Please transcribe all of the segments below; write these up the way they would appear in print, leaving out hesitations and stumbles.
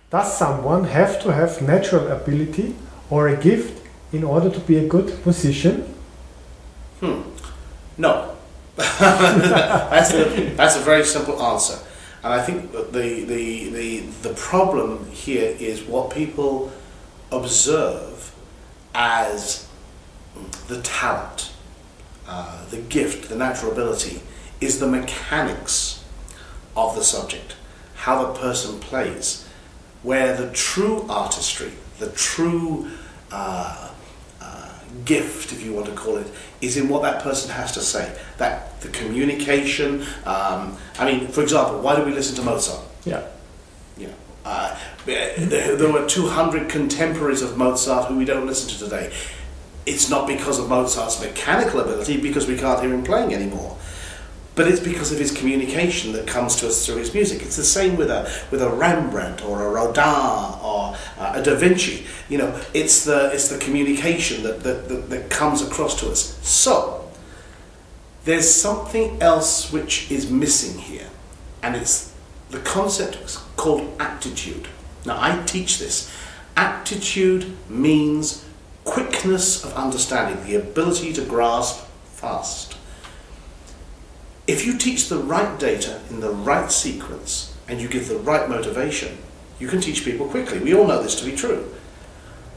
Does someone have to have natural ability or a gift in order to be a good musician? No. That's a very simple answer. And I think that the problem here is what people observe as the talent, the gift, the natural ability, is the mechanics of the subject, how the person plays, where the true artistry, the true gift, if you want to call it, is in what that person has to say, that the communication. I mean, for example, why do we listen to Mozart? Yeah. There were 200 contemporaries of Mozart who we don't listen to today. It's not because of Mozart's mechanical ability, because we can't hear him playing anymore. But it's because of his communication that comes to us through his music. It's the same with a Rembrandt or a Rodin or a Da Vinci. You know, it's the communication that comes across to us. So there's something else which is missing here, and it's the concept called aptitude. Now I teach this. Aptitude means quickness of understanding, the ability to grasp fast. If you teach the right data in the right sequence and you give the right motivation, you can teach people quickly. We all know this to be true.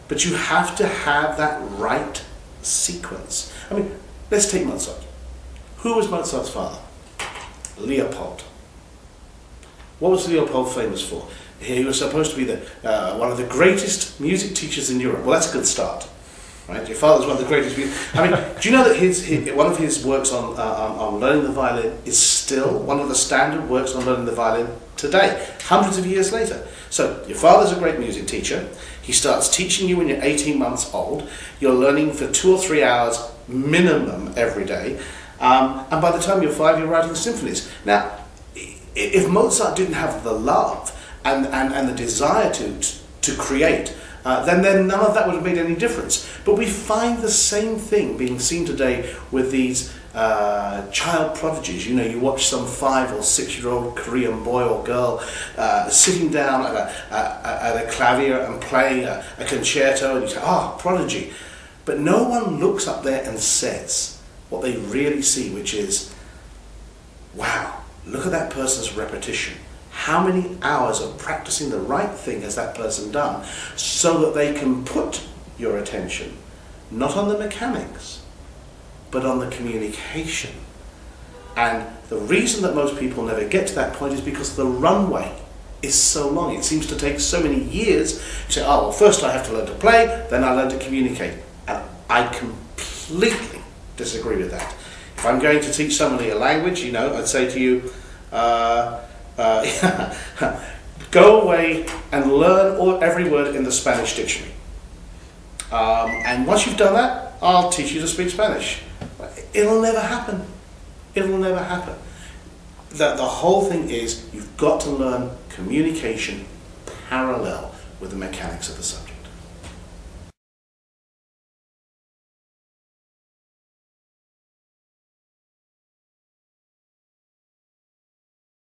But you have to have that right sequence. I mean, let's take Mozart. Who was Mozart's father? Leopold. What was Leopold famous for? He was supposed to be one of the greatest music teachers in Europe. Well, that's a good start. Right? Your father's one of the greatest. I mean, do you know that one of his works on learning the violin is still one of the standard works on learning the violin today, hundreds of years later? So your father's a great music teacher. He starts teaching you when you're 18 months old. You're learning for 2 or 3 hours minimum every day, and by the time you're 5, you're writing symphonies. Now, if Mozart didn't have the love and the desire to create, then none of that would have made any difference. But we find the same thing being seen today with these child prodigies. You know, you watch some 5 or 6 year old Korean boy or girl sitting down at a clavier and playing a concerto, and you say, "Ah, prodigy." But no one looks up there and says what they really see, which is, wow, look at that person's repetition. How many hours of practicing the right thing has that person done, so that they can put your attention not on the mechanics, but on the communication. And the reason that most people never get to that point is because the runway is so long. It seems to take so many years. You say, oh, well, first I have to learn to play, then I learn to communicate. And I completely disagree with that. If I'm going to teach somebody a language, you know, I'd say to you, go away and learn every word in the Spanish dictionary. And once you've done that, I'll teach you to speak Spanish. It'll never happen. It'll never happen. The whole thing is, you've got to learn communication parallel with the mechanics of the subject.